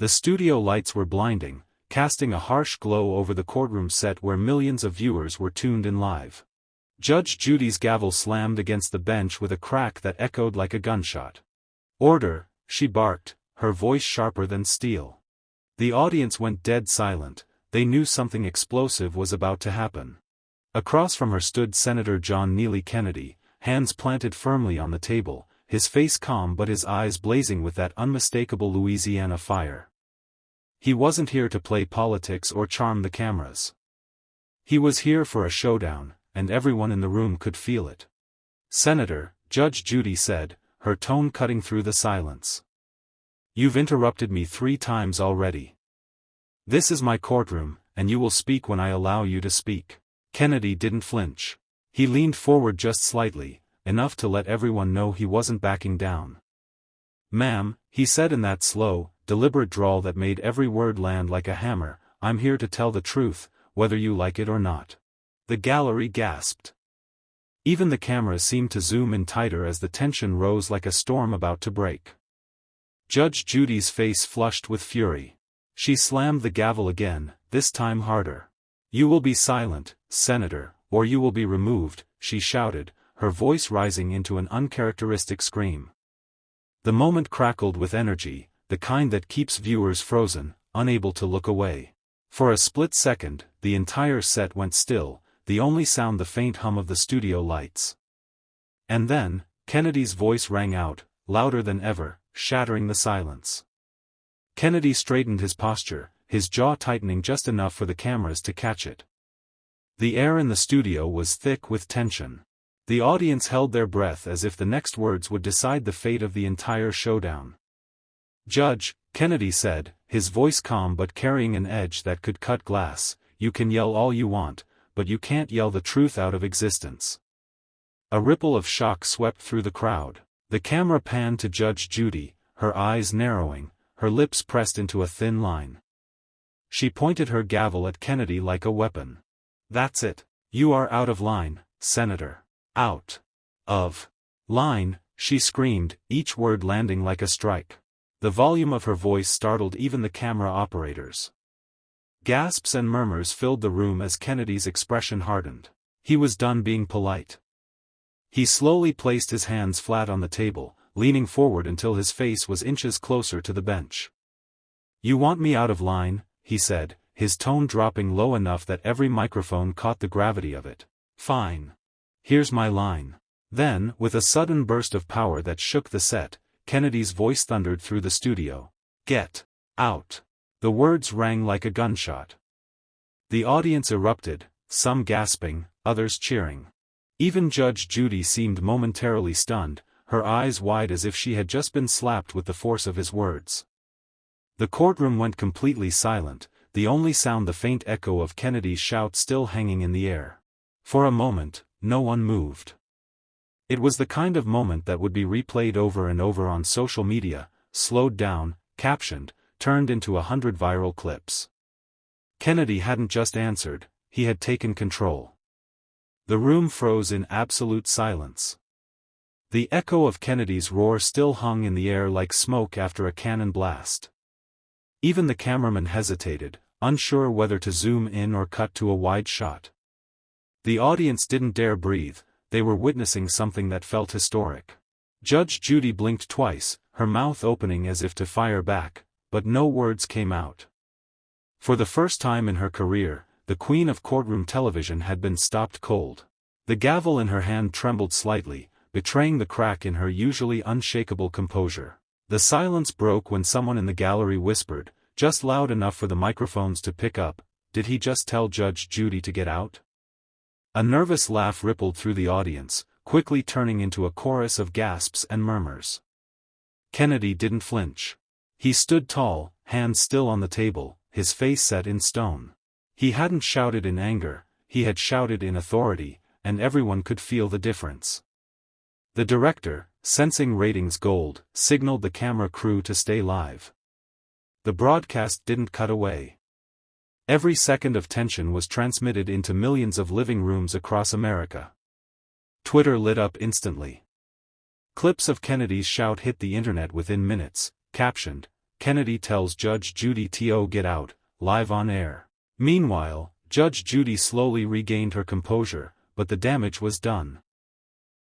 The studio lights were blinding, casting a harsh glow over the courtroom set where millions of viewers were tuned in live. Judge Judy's gavel slammed against the bench with a crack that echoed like a gunshot. "Order," she barked, her voice sharper than steel. The audience went dead silent. They knew something explosive was about to happen. Across from her stood Senator John Neely Kennedy, hands planted firmly on the table, his face calm but his eyes blazing with that unmistakable Louisiana fire. He wasn't here to play politics or charm the cameras. He was here for a showdown, and everyone in the room could feel it. "Senator," Judge Judy said, her tone cutting through the silence. "You've interrupted me 3 times already. This is my courtroom, and you will speak when I allow you to speak." Kennedy didn't flinch. He leaned forward just slightly, enough to let everyone know he wasn't backing down. "Ma'am," he said in that slow, deliberate drawl that made every word land like a hammer, "I'm here to tell the truth, whether you like it or not." The gallery gasped. Even the cameras seemed to zoom in tighter as the tension rose like a storm about to break. Judge Judy's face flushed with fury. She slammed the gavel again, this time harder. "You will be silent, Senator, or you will be removed," she shouted, her voice rising into an uncharacteristic scream. The moment crackled with energy, the kind that keeps viewers frozen, unable to look away. For a split second, the entire set went still, the only sound the faint hum of the studio lights. And then, Kennedy's voice rang out, louder than ever, shattering the silence. Kennedy straightened his posture, his jaw tightening just enough for the cameras to catch it. The air in the studio was thick with tension. The audience held their breath as if the next words would decide the fate of the entire showdown. "Judge," Kennedy said, his voice calm but carrying an edge that could cut glass, "you can yell all you want, but you can't yell the truth out of existence." A ripple of shock swept through the crowd. The camera panned to Judge Judy, her eyes narrowing, her lips pressed into a thin line. She pointed her gavel at Kennedy like a weapon. "That's it. You are out of line, Senator. Out of line," she screamed, each word landing like a strike. The volume of her voice startled even the camera operators. Gasps and murmurs filled the room as Kennedy's expression hardened. He was done being polite. He slowly placed his hands flat on the table, leaning forward until his face was inches closer to the bench. "You want me out of line," he said, his tone dropping low enough that every microphone caught the gravity of it. "Fine. Here's my line." Then, with a sudden burst of power that shook the set, Kennedy's voice thundered through the studio. "Get out." The words rang like a gunshot. The audience erupted, some gasping, others cheering. Even Judge Judy seemed momentarily stunned, her eyes wide as if she had just been slapped with the force of his words. The courtroom went completely silent, the only sound the faint echo of Kennedy's shout still hanging in the air. For a moment, no one moved. It was the kind of moment that would be replayed over and over on social media, slowed down, captioned, turned into 100 viral clips. Kennedy hadn't just answered, he had taken control. The room froze in absolute silence. The echo of Kennedy's roar still hung in the air like smoke after a cannon blast. Even the cameraman hesitated, unsure whether to zoom in or cut to a wide shot. The audience didn't dare breathe, they were witnessing something that felt historic. Judge Judy blinked twice, her mouth opening as if to fire back, but no words came out. For the first time in her career, the queen of courtroom television had been stopped cold. The gavel in her hand trembled slightly, betraying the crack in her usually unshakable composure. The silence broke when someone in the gallery whispered, just loud enough for the microphones to pick up, "Did he just tell Judge Judy to get out?" A nervous laugh rippled through the audience, quickly turning into a chorus of gasps and murmurs. Kennedy didn't flinch. He stood tall, hands still on the table, his face set in stone. He hadn't shouted in anger, he had shouted in authority, and everyone could feel the difference. The director, sensing ratings gold, signaled the camera crew to stay live. The broadcast didn't cut away. Every second of tension was transmitted into millions of living rooms across America. Twitter lit up instantly. Clips of Kennedy's shout hit the internet within minutes, captioned, Kennedy tells Judge Judy to get out, live on air. Meanwhile, Judge Judy slowly regained her composure, but the damage was done.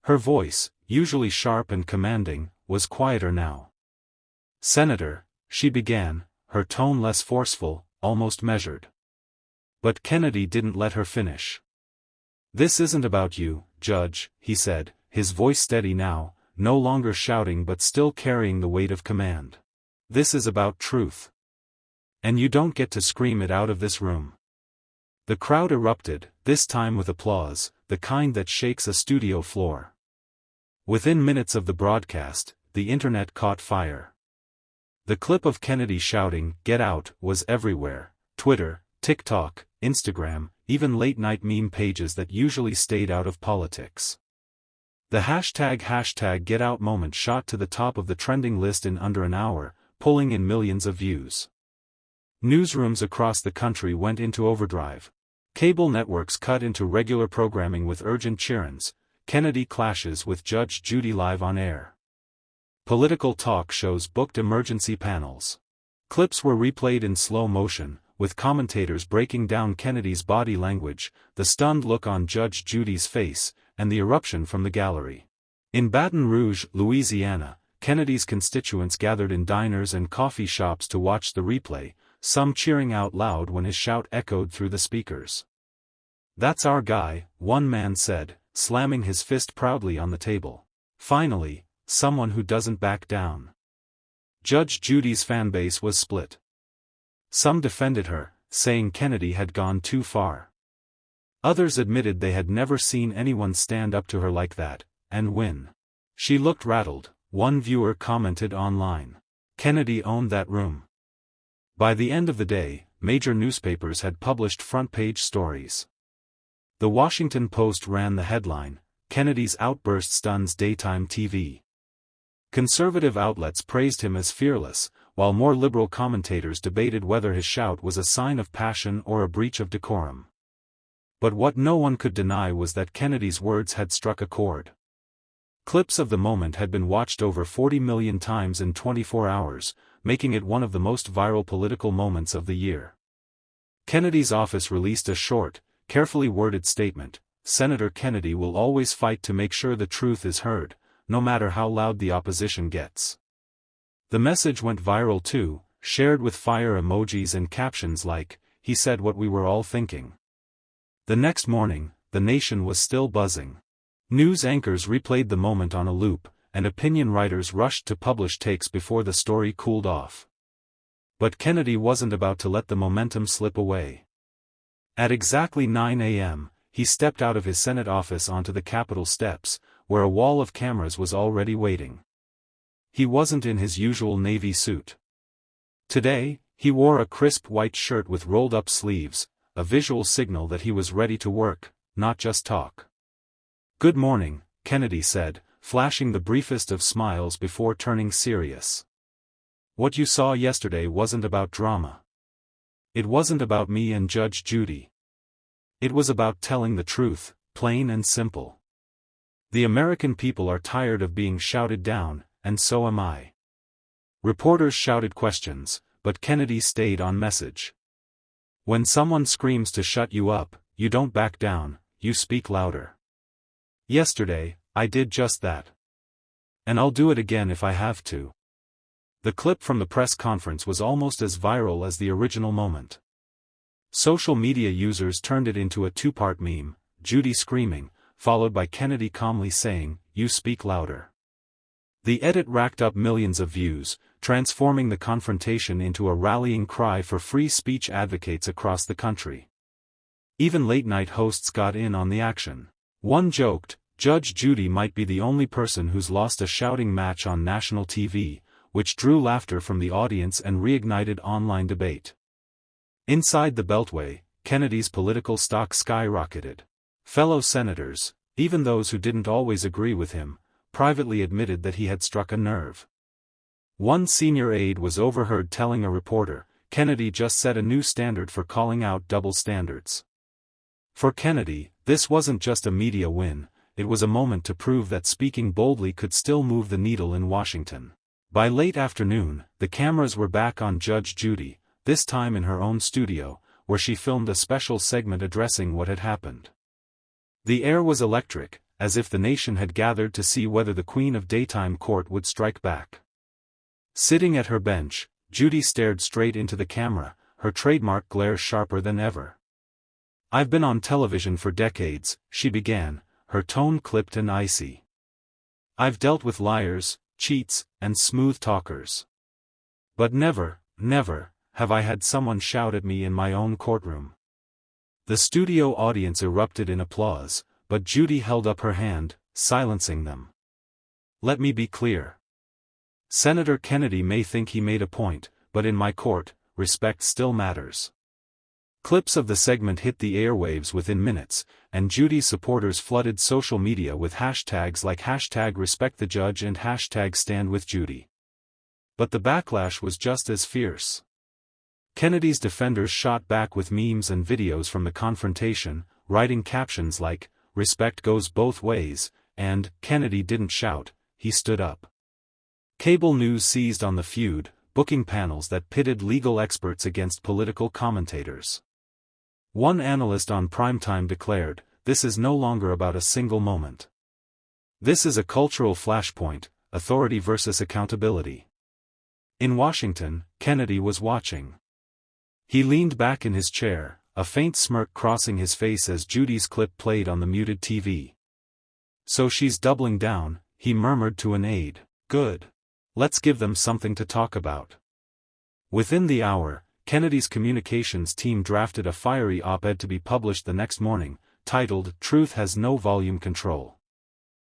Her voice, usually sharp and commanding, was quieter now. "Senator," she began, her tone less forceful, almost measured. But Kennedy didn't let her finish. "This isn't about you, Judge," he said, his voice steady now, no longer shouting but still carrying the weight of command. "This is about truth. And you don't get to scream it out of this room." The crowd erupted, this time with applause, the kind that shakes a studio floor. Within minutes of the broadcast, the internet caught fire. The clip of Kennedy shouting, "Get out," was everywhere: Twitter, TikTok, Instagram, even late-night meme pages that usually stayed out of politics. The hashtag #GetOut moment shot to the top of the trending list in under an hour, pulling in millions of views. Newsrooms across the country went into overdrive. Cable networks cut into regular programming with urgent cheer-ins. Kennedy clashes with Judge Judy live on air. Political talk shows booked emergency panels. Clips were replayed in slow motion, with commentators breaking down Kennedy's body language, the stunned look on Judge Judy's face, and the eruption from the gallery. In Baton Rouge, Louisiana, Kennedy's constituents gathered in diners and coffee shops to watch the replay, some cheering out loud when his shout echoed through the speakers. "That's our guy," one man said, slamming his fist proudly on the table. "Finally, someone who doesn't back down." Judge Judy's fanbase was split. Some defended her, saying Kennedy had gone too far. Others admitted they had never seen anyone stand up to her like that, and win. "She looked rattled," one viewer commented online. Kennedy owned that room. By the end of the day, major newspapers had published front-page stories. The Washington Post ran the headline, "Kennedy's Outburst Stuns Daytime TV." Conservative outlets praised him as fearless, while more liberal commentators debated whether his shout was a sign of passion or a breach of decorum. But what no one could deny was that Kennedy's words had struck a chord. Clips of the moment had been watched over 40 million times in 24 hours, making it one of the most viral political moments of the year. Kennedy's office released a short, carefully worded statement: "Senator Kennedy will always fight to make sure the truth is heard, no matter how loud the opposition gets." The message went viral too, shared with fire emojis and captions like, "He said what we were all thinking." The next morning, the nation was still buzzing. News anchors replayed the moment on a loop, and opinion writers rushed to publish takes before the story cooled off. But Kennedy wasn't about to let the momentum slip away. At exactly 9 a.m., he stepped out of his Senate office onto the Capitol steps, where a wall of cameras was already waiting. He wasn't in his usual navy suit. Today, he wore a crisp white shirt with rolled-up sleeves, a visual signal that he was ready to work, not just talk. "Good morning," Kennedy said, flashing the briefest of smiles before turning serious. "What you saw yesterday wasn't about drama. It wasn't about me and Judge Judy. It was about telling the truth, plain and simple. The American people are tired of being shouted down, and so am I." Reporters shouted questions, but Kennedy stayed on message. "When someone screams to shut you up, you don't back down, you speak louder. Yesterday, I did just that. And I'll do it again if I have to." The clip from the press conference was almost as viral as the original moment. Social media users turned it into a two-part meme, Judy screaming, followed by Kennedy calmly saying, "You speak louder." The edit racked up millions of views, transforming the confrontation into a rallying cry for free speech advocates across the country. Even late-night hosts got in on the action. One joked, Judge Judy might be the only person who's lost a shouting match on national TV, which drew laughter from the audience and reignited online debate. Inside the Beltway, Kennedy's political stock skyrocketed. Fellow senators, even those who didn't always agree with him, privately admitted that he had struck a nerve. One senior aide was overheard telling a reporter, "Kennedy just set a new standard for calling out double standards." For Kennedy, this wasn't just a media win, it was a moment to prove that speaking boldly could still move the needle in Washington. By late afternoon, the cameras were back on Judge Judy, this time in her own studio, where she filmed a special segment addressing what had happened. The air was electric, as if the nation had gathered to see whether the Queen of Daytime Court would strike back. Sitting at her bench, Judy stared straight into the camera, her trademark glare sharper than ever. "I've been on television for decades," she began, her tone clipped and icy. "I've dealt with liars, cheats, and smooth talkers. But never, never, have I had someone shout at me in my own courtroom." The studio audience erupted in applause, but Judy held up her hand, silencing them. "Let me be clear. Senator Kennedy may think he made a point, but in my court, respect still matters." Clips of the segment hit the airwaves within minutes, and Judy's supporters flooded social media with hashtags like #RespectTheJudge and #StandWithJudy. But the backlash was just as fierce. Kennedy's defenders shot back with memes and videos from the confrontation, writing captions like, "Respect goes both ways," and "Kennedy didn't shout, he stood up." Cable news seized on the feud, booking panels that pitted legal experts against political commentators. One analyst on primetime declared, "This is no longer about a single moment. This is a cultural flashpoint, authority versus accountability." In Washington, Kennedy was watching. He leaned back in his chair, a faint smirk crossing his face as Judy's clip played on the muted TV. "So she's doubling down," he murmured to an aide. "Good. Let's give them something to talk about." Within the hour, Kennedy's communications team drafted a fiery op-ed to be published the next morning, titled, "Truth Has No Volume Control."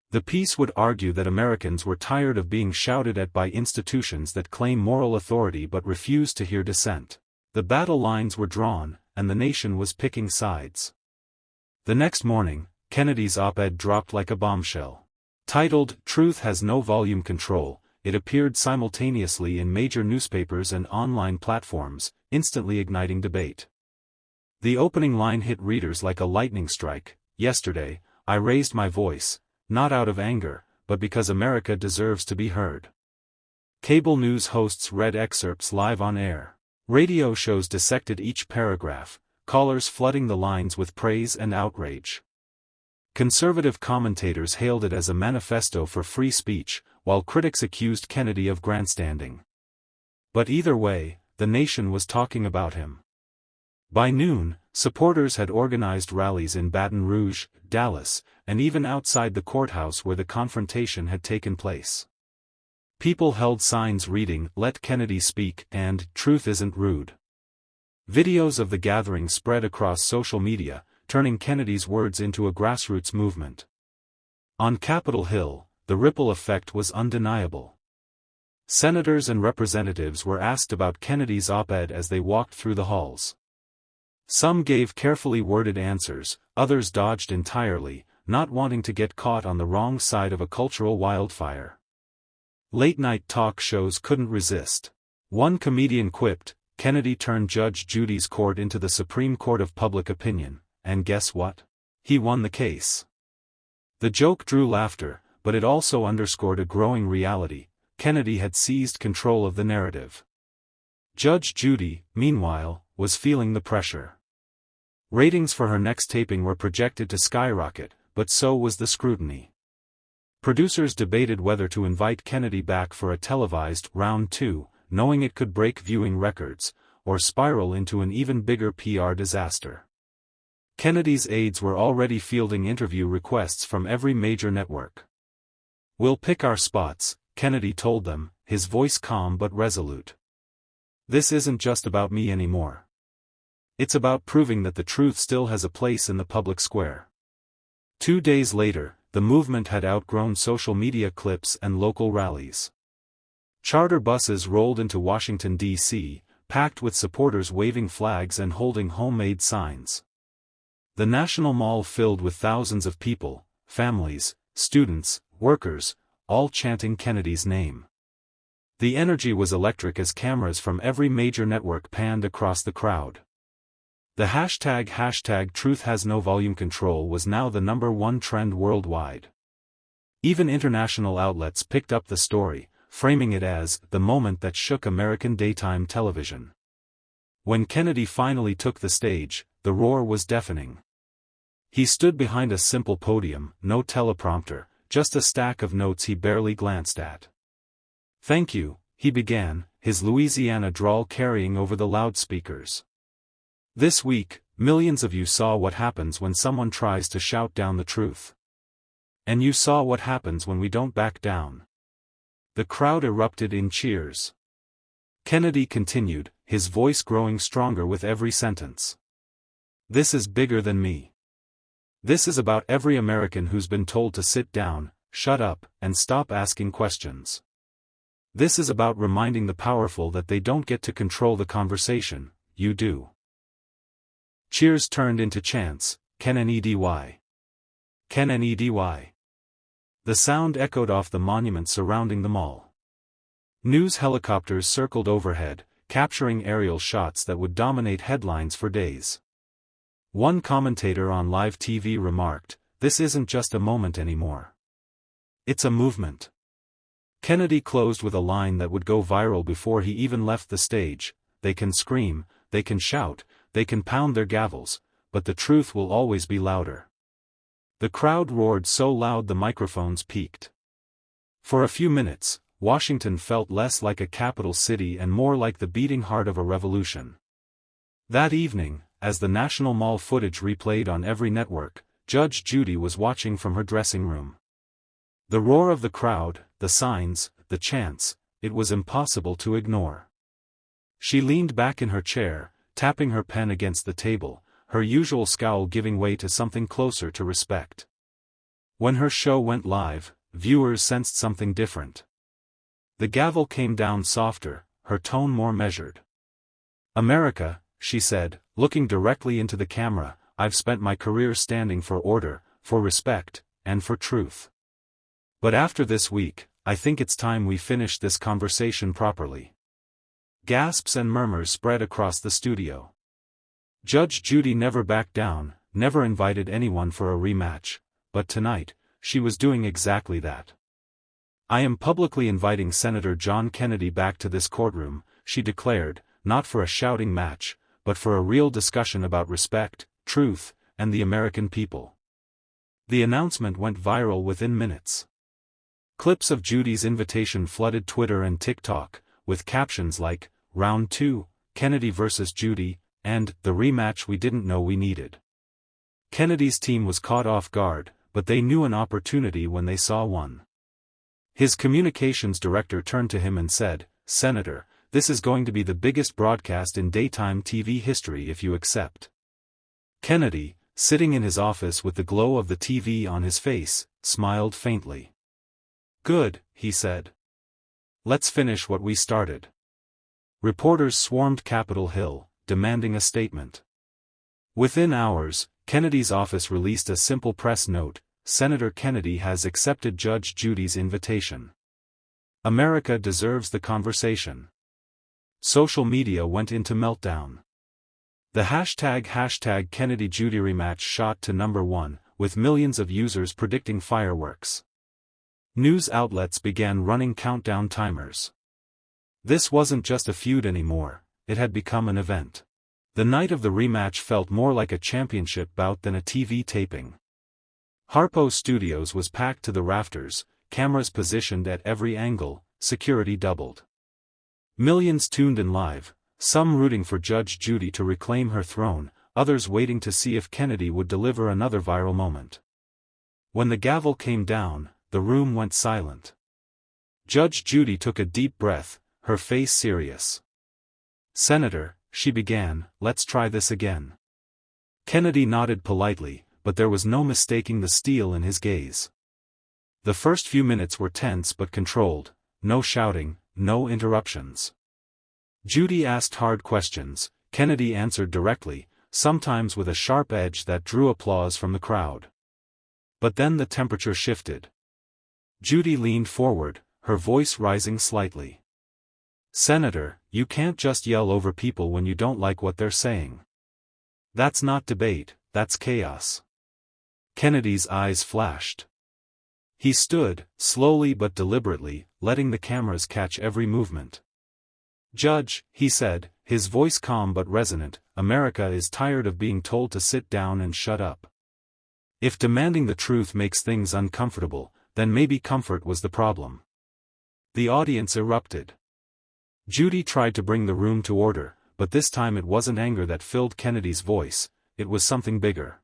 The piece would argue that Americans were tired of being shouted at by institutions that claim moral authority but refuse to hear dissent. The battle lines were drawn, and the nation was picking sides. The next morning, Kennedy's op-ed dropped like a bombshell. Titled, "Truth Has No Volume Control," it appeared simultaneously in major newspapers and online platforms, instantly igniting debate. The opening line hit readers like a lightning strike. "Yesterday, I raised my voice, not out of anger, but because America deserves to be heard." Cable news hosts read excerpts live on air. Radio shows dissected each paragraph, callers flooding the lines with praise and outrage. Conservative commentators hailed it as a manifesto for free speech, while critics accused Kennedy of grandstanding. But either way, the nation was talking about him. By noon, supporters had organized rallies in Baton Rouge, Dallas, and even outside the courthouse where the confrontation had taken place. People held signs reading, "Let Kennedy speak," and "Truth isn't rude." Videos of the gathering spread across social media, turning Kennedy's words into a grassroots movement. On Capitol Hill, the ripple effect was undeniable. Senators and representatives were asked about Kennedy's op-ed as they walked through the halls. Some gave carefully worded answers, others dodged entirely, not wanting to get caught on the wrong side of a cultural wildfire. Late-night talk shows couldn't resist. One comedian quipped, "Kennedy turned Judge Judy's court into the Supreme Court of Public Opinion, and guess what? He won the case." The joke drew laughter, but it also underscored a growing reality: Kennedy had seized control of the narrative. Judge Judy, meanwhile, was feeling the pressure. Ratings for her next taping were projected to skyrocket, but so was the scrutiny. Producers debated whether to invite Kennedy back for a televised round 2, knowing it could break viewing records, or spiral into an even bigger PR disaster. Kennedy's aides were already fielding interview requests from every major network. "We'll pick our spots," Kennedy told them, his voice calm but resolute. "This isn't just about me anymore. It's about proving that the truth still has a place in the public square." 2 days later, the movement had outgrown social media clips and local rallies. Charter buses rolled into Washington, D.C., packed with supporters waving flags and holding homemade signs. The National Mall filled with thousands of people, families, students, workers, all chanting Kennedy's name. The energy was electric as cameras from every major network panned across the crowd. The hashtag Truth Has No Volume Control was now the #1 trend worldwide. Even international outlets picked up the story, framing it as the moment that shook American daytime television. When Kennedy finally took the stage, the roar was deafening. He stood behind a simple podium, no teleprompter, just a stack of notes he barely glanced at. "Thank you," he began, his Louisiana drawl carrying over the loudspeakers. "This week, millions of you saw what happens when someone tries to shout down the truth. And you saw what happens when we don't back down." The crowd erupted in cheers. Kennedy continued, his voice growing stronger with every sentence. "This is bigger than me. This is about every American who's been told to sit down, shut up, and stop asking questions. This is about reminding the powerful that they don't get to control the conversation, you do." Cheers turned into chants, Kennedy. Kennedy. The sound echoed off the monument surrounding the mall. News helicopters circled overhead, capturing aerial shots that would dominate headlines for days. One commentator on live TV remarked, "This isn't just a moment anymore. It's a movement." Kennedy closed with a line that would go viral before he even left the stage: "They can scream, they can shout, they can pound their gavels, but the truth will always be louder." The crowd roared so loud the microphones peaked. For a few minutes, Washington felt less like a capital city and more like the beating heart of a revolution. That evening, as the National Mall footage replayed on every network, Judge Judy was watching from her dressing room. The roar of the crowd, the signs, the chants, it was impossible to ignore. She leaned back in her chair, tapping her pen against the table, her usual scowl giving way to something closer to respect. When her show went live, viewers sensed something different. The gavel came down softer, her tone more measured. "America," she said, looking directly into the camera, "I've spent my career standing for order, for respect, and for truth. But after this week, I think it's time we finish this conversation properly." Gasps and murmurs spread across the studio. Judge Judy never backed down, never invited anyone for a rematch, but tonight, she was doing exactly that. "I am publicly inviting Senator John Kennedy back to this courtroom," she declared, "not for a shouting match, but for a real discussion about respect, truth, and the American people." The announcement went viral within minutes. Clips of Judy's invitation flooded Twitter and TikTok, with captions like, "Round 2, Kennedy vs. Judy," and "The rematch we didn't know we needed." Kennedy's team was caught off guard, but they knew an opportunity when they saw one. His communications director turned to him and said, "Senator, this is going to be the biggest broadcast in daytime TV history if you accept." Kennedy, sitting in his office with the glow of the TV on his face, smiled faintly. "Good," he said. "Let's finish what we started." Reporters swarmed Capitol Hill, demanding a statement. Within hours, Kennedy's office released a simple press note: "Senator Kennedy has accepted Judge Judy's invitation. America deserves the conversation." Social media went into meltdown. The hashtag Kennedy Judy rematch shot to #1, with millions of users predicting fireworks. News outlets began running countdown timers. This wasn't just a feud anymore, it had become an event. The night of the rematch felt more like a championship bout than a TV taping. Harpo Studios was packed to the rafters, cameras positioned at every angle, security doubled. Millions tuned in live, some rooting for Judge Judy to reclaim her throne, others waiting to see if Kennedy would deliver another viral moment. When the gavel came down, the room went silent. Judge Judy took a deep breath, her face serious. "Senator," she began, "let's try this again." Kennedy nodded politely, but there was no mistaking the steel in his gaze. The first few minutes were tense but controlled, no shouting, no interruptions. Judy asked hard questions, Kennedy answered directly, sometimes with a sharp edge that drew applause from the crowd. But then the temperature shifted. Judy leaned forward, her voice rising slightly. "Senator, you can't just yell over people when you don't like what they're saying. That's not debate, that's chaos." Kennedy's eyes flashed. He stood, slowly but deliberately, letting the cameras catch every movement. "Judge," he said, his voice calm but resonant, "America is tired of being told to sit down and shut up. If demanding the truth makes things uncomfortable, then maybe comfort was the problem." The audience erupted. Judy tried to bring the room to order, but this time it wasn't anger that filled Kennedy's voice, it was something bigger.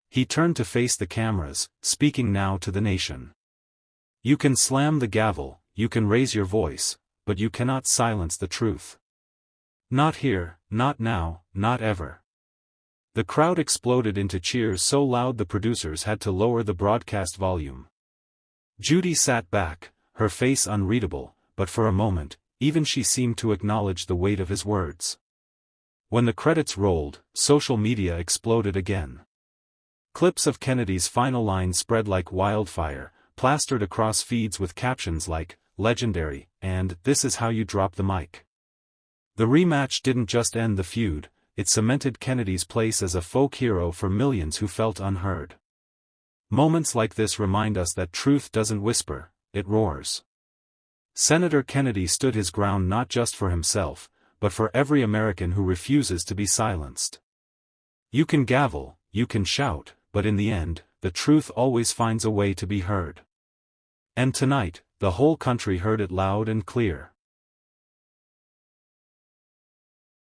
He turned to face the cameras, speaking now to the nation. "You can slam the gavel, you can raise your voice, but you cannot silence the truth. Not here, not now, not ever." The crowd exploded into cheers so loud the producers had to lower the broadcast volume. Judy sat back, her face unreadable, but for a moment, even she seemed to acknowledge the weight of his words. When the credits rolled, social media exploded again. Clips of Kennedy's final line spread like wildfire, plastered across feeds with captions like, "Legendary," and "This is how you drop the mic." The rematch didn't just end the feud, it cemented Kennedy's place as a folk hero for millions who felt unheard. Moments like this remind us that truth doesn't whisper, it roars. Senator Kennedy stood his ground not just for himself, but for every American who refuses to be silenced. You can gavel, you can shout, but in the end, the truth always finds a way to be heard. And tonight, the whole country heard it loud and clear.